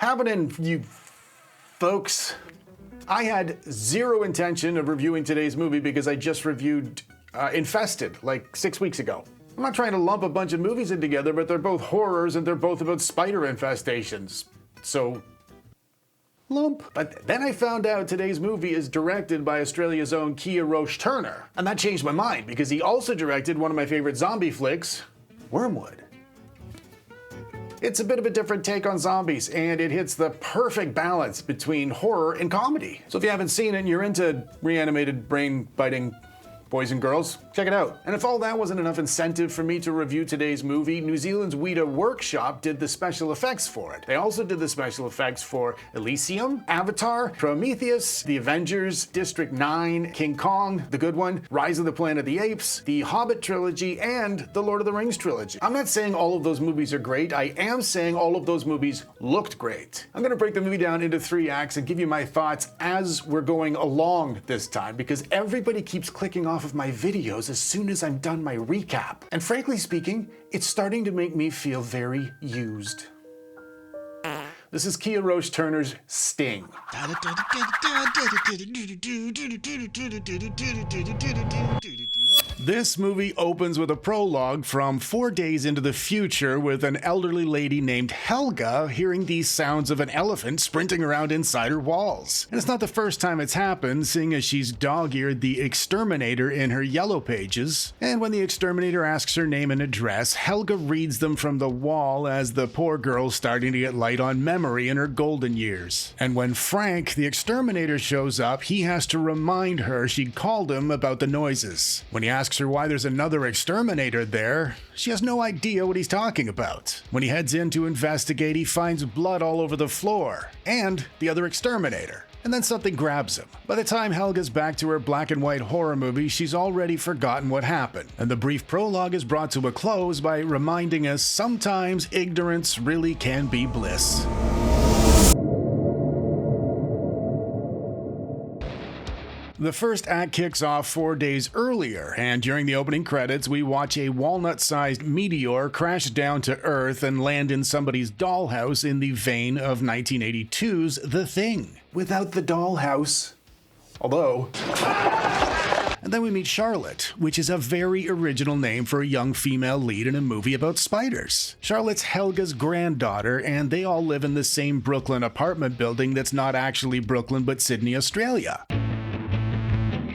Happening, you folks. I had zero intention of reviewing today's movie because I just reviewed Infested like 6 weeks ago. I'm not trying to lump a bunch of movies in together, but they're both horrors and they're both about spider infestations. So, lump. But then I found out today's movie is directed by Australia's own Kia Roche-Turner. And that changed my mind because he also directed one of my favorite zombie flicks, Wormwood. It's a bit of a different take on zombies, and it hits the perfect balance between horror and comedy. So if you haven't seen it and you're into reanimated brain-biting boys and girls, check it out. And if all that wasn't enough incentive for me to review today's movie, New Zealand's Weta Workshop did the special effects for it. They also did the special effects for Elysium, Avatar, Prometheus, The Avengers, District 9, King Kong, The Good One, Rise of the Planet of the Apes, The Hobbit trilogy, and The Lord of the Rings trilogy. I'm not saying all of those movies are great, I am saying all of those movies looked great. I'm gonna break the movie down into 3 acts and give you my thoughts as we're going along this time, because everybody keeps clicking off of my videos as soon as I'm done my recap. And frankly speaking, it's starting to make me feel very used. This is Kia Roche-Turner's Sting. This movie opens with a prologue from 4 days into the future with an elderly lady named Helga hearing these sounds of an elephant sprinting around inside her walls. And it's not the first time it's happened, seeing as she's dog-eared the exterminator in her yellow pages. And when the exterminator asks her name and address, Helga reads them from the wall as the poor girl's starting to get light on memory in her golden years. And when Frank, the exterminator, shows up, he has to remind her she'd called him about the noises. When he asks her why there's another exterminator there, she has no idea what he's talking about. When he heads in to investigate, he finds blood all over the floor, and the other exterminator. And then something grabs him. By the time Helga's back to her black and white horror movie, she's already forgotten what happened. And the brief prologue is brought to a close by reminding us sometimes ignorance really can be bliss. The first act kicks off 4 days earlier, and during the opening credits, we watch a walnut-sized meteor crash down to Earth and land in somebody's dollhouse in the vein of 1982's The Thing. Without the dollhouse. Although... And then we meet Charlotte, which is a very original name for a young female lead in a movie about spiders. Charlotte's Helga's granddaughter, and they all live in the same Brooklyn apartment building that's not actually Brooklyn but Sydney, Australia.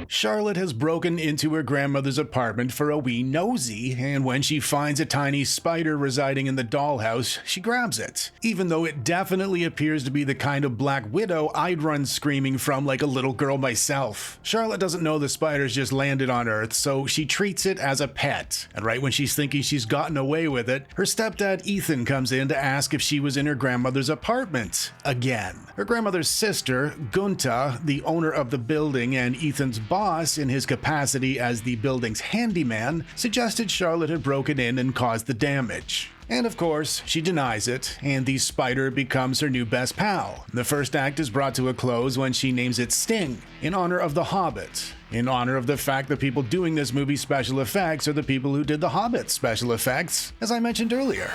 Charlotte has broken into her grandmother's apartment for a wee nosy, and when she finds a tiny spider residing in the dollhouse, she grabs it. Even though it definitely appears to be the kind of black widow I'd run screaming from like a little girl myself. Charlotte doesn't know the spider's just landed on Earth, so she treats it as a pet. And right when she's thinking she's gotten away with it, her stepdad Ethan comes in to ask if she was in her grandmother's apartment. Again. Her grandmother's sister, Gunta, the owner of the building and Ethan's boss in his capacity as the building's handyman, suggested Charlotte had broken in and caused the damage. And of course, she denies it, and the spider becomes her new best pal. The first act is brought to a close when she names it Sting, in honor of The Hobbit. In honor of the fact that people doing this movie's special effects are the people who did The Hobbit special effects, as I mentioned earlier.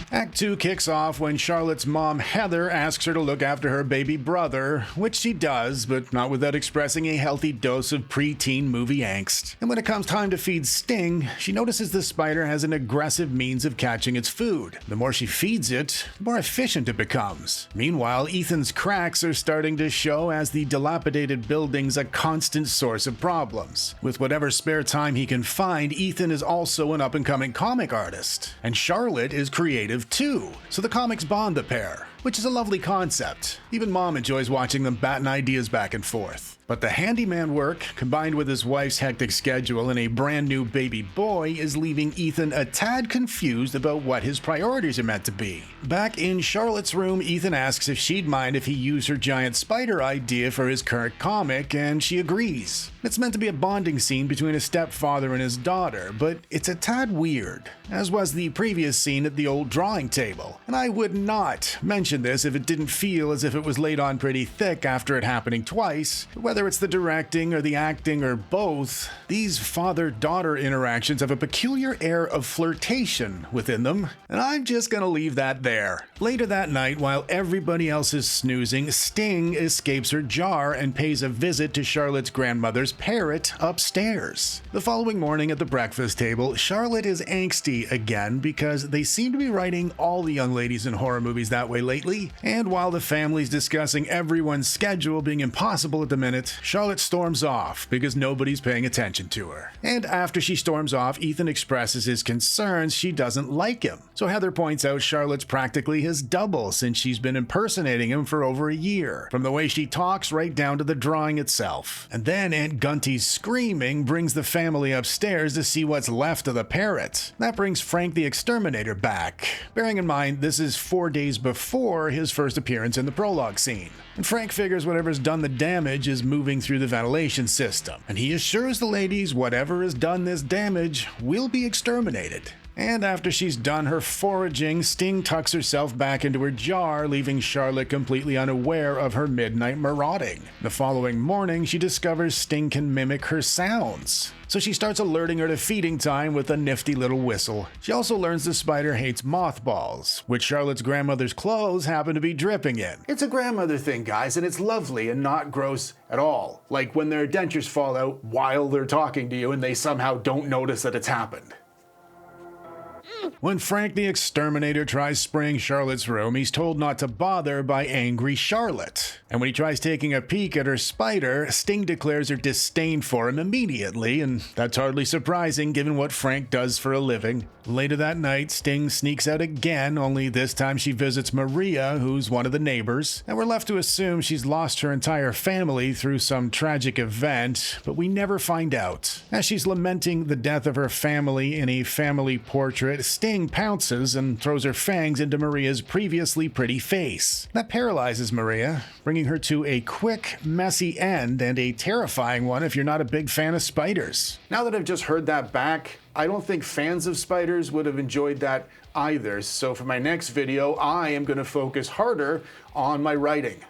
Act 2 kicks off when Charlotte's mom, Heather, asks her to look after her baby brother, which she does, but not without expressing a healthy dose of preteen movie angst. And when it comes time to feed Sting, she notices the spider has an aggressive means of catching its food. The more she feeds it, the more efficient it becomes. Meanwhile, Ethan's cracks are starting to show as the dilapidated building's a constant source of problems. With whatever spare time he can find, Ethan is also an up-and-coming comic artist. And Charlotte is creative too, so the comics bond the pair, which is a lovely concept. Even Mom enjoys watching them batting ideas back and forth. But the handyman work, combined with his wife's hectic schedule and a brand new baby boy, is leaving Ethan a tad confused about what his priorities are meant to be. Back in Charlotte's room, Ethan asks if she'd mind if he used her giant spider idea for his current comic, and she agrees. It's meant to be a bonding scene between a stepfather and his daughter, but it's a tad weird, as was the previous scene at the old drawing table. And I would not mention this if it didn't feel as if it was laid on pretty thick after it happening twice, but whether Whether it's the directing or the acting or both, these father-daughter interactions have a peculiar air of flirtation within them, and I'm just gonna leave that there. Later that night, while everybody else is snoozing, Sting escapes her jar and pays a visit to Charlotte's grandmother's parrot upstairs. The following morning at the breakfast table, Charlotte is angsty again because they seem to be writing all the young ladies in horror movies that way lately, and while the family's discussing everyone's schedule being impossible at the minute, Charlotte storms off because nobody's paying attention to her. And after she storms off, Ethan expresses his concerns she doesn't like him. So Heather points out Charlotte's practically his double since she's been impersonating him for over a year, from the way she talks right down to the drawing itself. And then Aunt Gunty's screaming brings the family upstairs to see what's left of the parrot. That brings Frank the Exterminator back, bearing in mind this is 4 days before his first appearance in the prologue scene. And Frank figures whatever's done the damage is moving through the ventilation system, and he assures the ladies whatever has done this damage will be exterminated. And after she's done her foraging, Sting tucks herself back into her jar, leaving Charlotte completely unaware of her midnight marauding. The following morning, she discovers Sting can mimic her sounds, so she starts alerting her to feeding time with a nifty little whistle. She also learns the spider hates mothballs, which Charlotte's grandmother's clothes happen to be dripping in. It's a grandmother thing, guys, and it's lovely and not gross at all. Like when their dentures fall out while they're talking to you and they somehow don't notice that it's happened. When Frank the Exterminator tries spraying Charlotte's room, he's told not to bother by angry Charlotte. And when he tries taking a peek at her spider, Sting declares her disdain for him immediately, and that's hardly surprising given what Frank does for a living. Later that night, Sting sneaks out again, only this time she visits Maria, who's one of the neighbors, and we're left to assume she's lost her entire family through some tragic event, but we never find out. As she's lamenting the death of her family in a family portrait, Sting pounces and throws her fangs into Maria's previously pretty face. That paralyzes Maria, bringing her to a quick, messy end, and a terrifying one if you're not a big fan of spiders. Now that I've just heard that back, I don't think fans of spiders would have enjoyed that either, so for my next video, I am going to focus harder on my writing.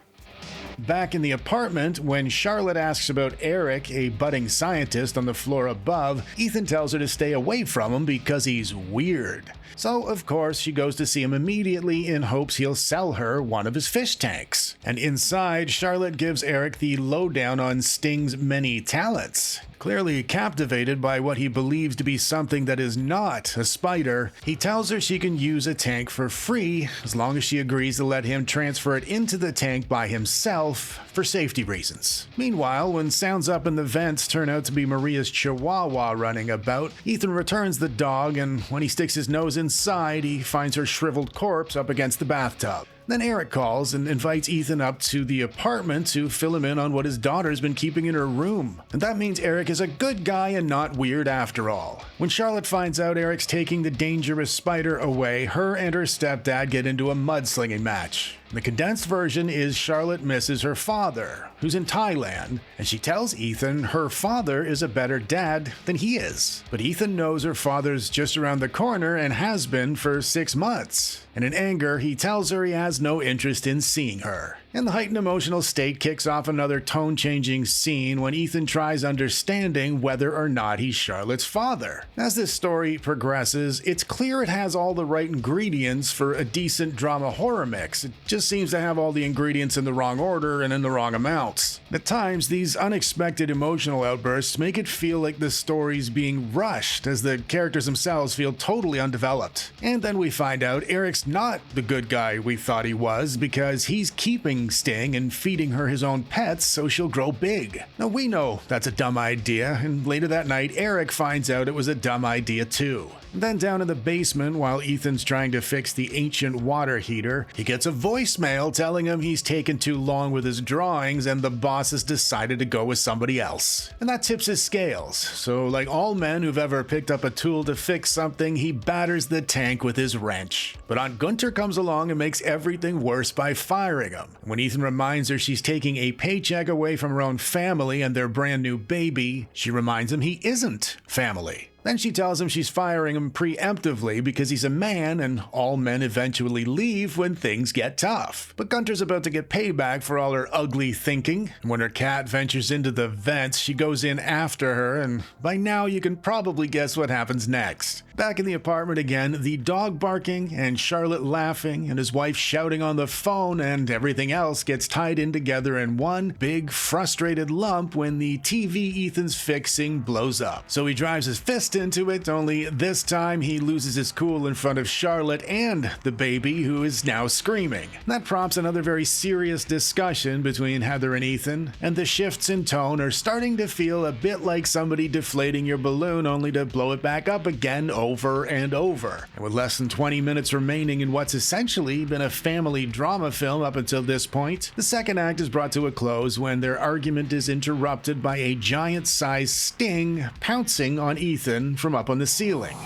Back in the apartment, when Charlotte asks about Eric, a budding scientist on the floor above, Ethan tells her to stay away from him because he's weird. So, of course, she goes to see him immediately in hopes he'll sell her one of his fish tanks. And inside, Charlotte gives Eric the lowdown on Sting's many talents. Clearly captivated by what he believes to be something that is not a spider, he tells her she can use a tank for free as long as she agrees to let him transfer it into the tank by himself for safety reasons. Meanwhile, when sounds up in the vents turn out to be Maria's chihuahua running about, Ethan returns the dog, and when he sticks his nose inside, he finds her shriveled corpse up against the bathtub. Then Eric calls and invites Ethan up to the apartment to fill him in on what his daughter's been keeping in her room. And that means Eric is a good guy and not weird after all. When Charlotte finds out Eric's taking the dangerous spider away, her and her stepdad get into a mudslinging match. The condensed version is Charlotte misses her father, who's in Thailand, and she tells Ethan her father is a better dad than he is. But Ethan knows her father's just around the corner and has been for 6 months. And in anger, he tells her he has no interest in seeing her. And the heightened emotional state kicks off another tone-changing scene when Ethan tries understanding whether or not he's Charlotte's father. As this story progresses, it's clear it has all the right ingredients for a decent drama horror mix. It just seems to have all the ingredients in the wrong order and in the wrong amounts. At times, these unexpected emotional outbursts make it feel like the story's being rushed, as the characters themselves feel totally undeveloped. And then we find out Eric's not the good guy we thought he was, because he's keeping Sting and feeding her his own pets so she'll grow big. Now we know that's a dumb idea, and later that night Eric finds out it was a dumb idea too. Then down in the basement, while Ethan's trying to fix the ancient water heater, he gets a voicemail telling him he's taken too long with his drawings and the boss has decided to go with somebody else. And that tips his scales, so like all men who've ever picked up a tool to fix something, he batters the tank with his wrench. But Aunt Gunter comes along and makes everything worse by firing him. When Ethan reminds her she's taking a paycheck away from her own family and their brand new baby, she reminds him he isn't family. Then she tells him she's firing him preemptively because he's a man and all men eventually leave when things get tough. But Gunter's about to get payback for all her ugly thinking. When her cat ventures into the vents, she goes in after her, and by now you can probably guess what happens next. Back in the apartment again, the dog barking and Charlotte laughing and his wife shouting on the phone, and everything else gets tied in together in one big frustrated lump when the TV Ethan's fixing blows up. So he drives his fist into it, only this time he loses his cool in front of Charlotte and the baby, who is now screaming. That prompts another very serious discussion between Heather and Ethan, and the shifts in tone are starting to feel a bit like somebody deflating your balloon only to blow it back up again over and over. And with less than 20 minutes remaining in what's essentially been a family drama film up until this point, the second act is brought to a close when their argument is interrupted by a giant-sized Sting pouncing on Ethan from up on the ceiling.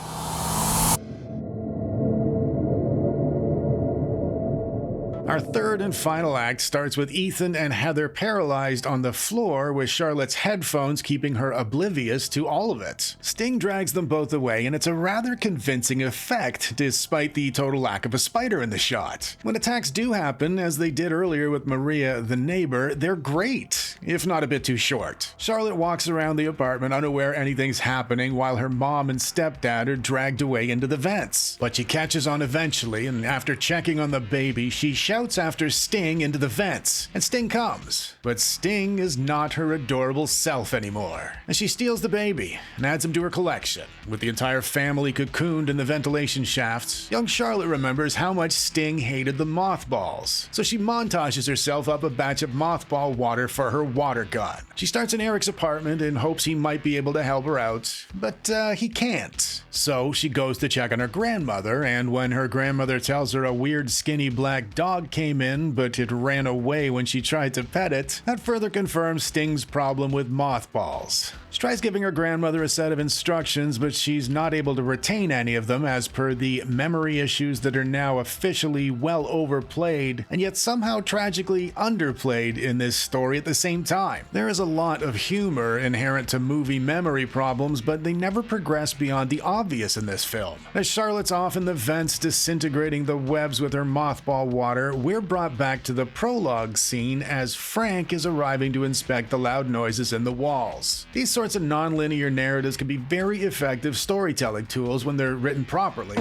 Our third and final act starts with Ethan and Heather paralyzed on the floor, with Charlotte's headphones keeping her oblivious to all of it. Sting drags them both away, and it's a rather convincing effect, despite the total lack of a spider in the shot. When attacks do happen, as they did earlier with Maria the neighbor, they're great, if not a bit too short. Charlotte walks around the apartment unaware anything's happening, while her mom and stepdad are dragged away into the vents. But she catches on eventually, and after checking on the baby, she shouts after Sting into the vents, and Sting comes. But Sting is not her adorable self anymore, and she steals the baby and adds him to her collection. With the entire family cocooned in the ventilation shafts, young Charlotte remembers how much Sting hated the mothballs, so she montages herself up a batch of mothball water for her water gun. She starts in Eric's apartment in hopes he might be able to help her out, but he can't. So she goes to check on her grandmother, and when her grandmother tells her a weird skinny black dog came in, but it ran away when she tried to pet it, that further confirms Sting's problem with mothballs. She tries giving her grandmother a set of instructions, but she's not able to retain any of them as per the memory issues that are now officially well overplayed, and yet somehow tragically underplayed in this story at the same time. There is a lot of humor inherent to movie memory problems, but they never progress beyond the obvious in this film. As Charlotte's off in the vents disintegrating the webs with her mothball water, we're brought back to the prologue scene as Frank is arriving to inspect the loud noises in the walls. These sorts of non-linear narratives can be very effective storytelling tools when they're written properly.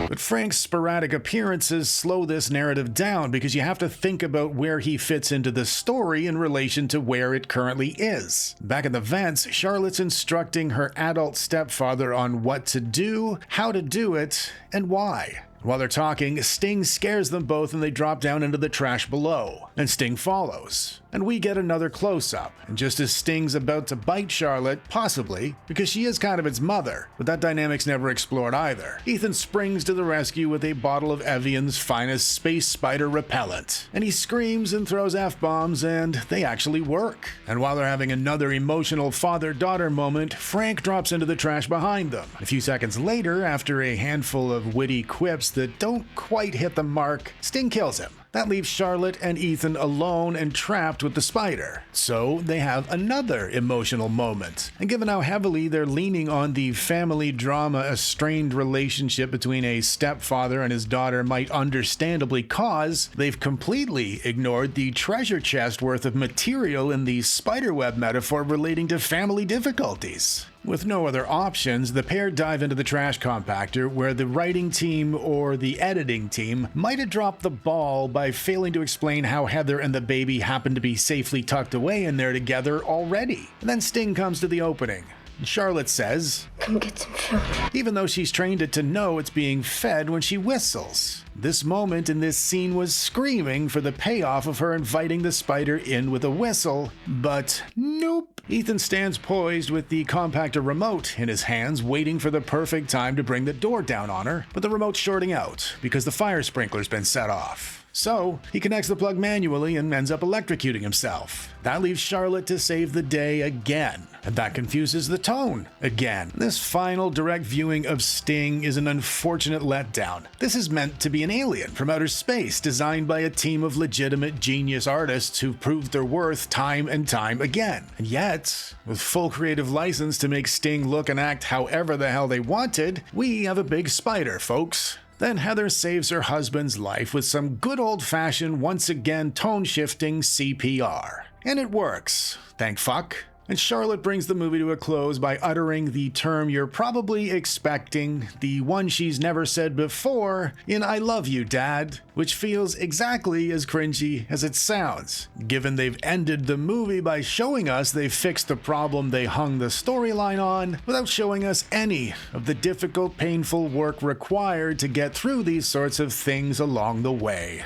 But Frank's sporadic appearances slow this narrative down because you have to think about where he fits into the story in relation to where it currently is. Back in the vents, Charlotte's instructing her adult stepfather on what to do, how to do it, and why. While they're talking, Sting scares them both and they drop down into the trash below. And Sting follows. And we get another close-up. And just as Sting's about to bite Charlotte, possibly, because she is kind of its mother, but that dynamic's never explored either, Ethan springs to the rescue with a bottle of Evian's finest space spider repellent. And he screams and throws F-bombs, and they actually work. And while they're having another emotional father-daughter moment, Frank drops into the trash behind them. A few seconds later, after a handful of witty quips that don't quite hit the mark, Sting kills him. That leaves Charlotte and Ethan alone and trapped with the spider. So they have another emotional moment. And given how heavily they're leaning on the family drama a strained relationship between a stepfather and his daughter might understandably cause, they've completely ignored the treasure chest worth of material in the spiderweb metaphor relating to family difficulties. With no other options, the pair dive into the trash compactor, where the writing team or the editing team might have dropped the ball by failing to explain how Heather and the baby happened to be safely tucked away in there together already. And then Sting comes to the opening. Charlotte says, "Come get some food," even though she's trained it to know it's being fed when she whistles. This moment in this scene was screaming for the payoff of her inviting the spider in with a whistle, but nope. Ethan stands poised with the compactor remote in his hands, waiting for the perfect time to bring the door down on her, but the remote's shorting out because the fire sprinkler's been set off. So, he connects the plug manually and ends up electrocuting himself. That leaves Charlotte to save the day again. and that confuses the tone again. This final direct viewing of Sting is an unfortunate letdown. This is meant to be an alien from outer space designed by a team of legitimate genius artists who've proved their worth time and time again. And yet, with full creative license to make Sting look and act however the hell they wanted, we have a big spider, folks. Then Heather saves her husband's life with some good old-fashioned, once again tone-shifting CPR. And it works, thank fuck. And Charlotte brings the movie to a close by uttering the term you're probably expecting, the one she's never said before, in I love you, Dad, which feels exactly as cringy as it sounds, given they've ended the movie by showing us they've fixed the problem they hung the storyline on, without showing us any of the difficult, painful work required to get through these sorts of things along the way.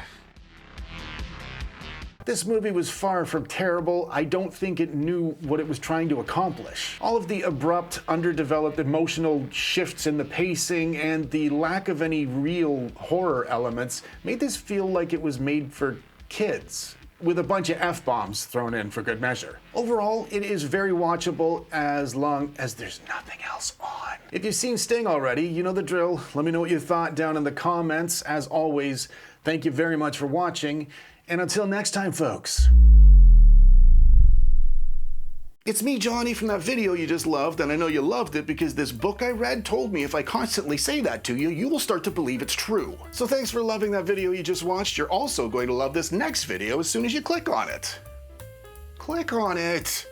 This movie was far from terrible. I don't think it knew what it was trying to accomplish. All of the abrupt, underdeveloped emotional shifts in the pacing and the lack of any real horror elements made this feel like it was made for kids, with a bunch of F-bombs thrown in for good measure. Overall, it is very watchable as long as there's nothing else on. If you've seen Sting already, you know the drill. Let me know what you thought down in the comments. As always, thank you very much for watching. And until next time, folks. It's me, Jonny, from that video you just loved, and I know you loved it because this book I read told me if I constantly say that to you, you will start to believe it's true. So thanks for loving that video you just watched. You're also going to love this next video as soon as you click on it. Click on it.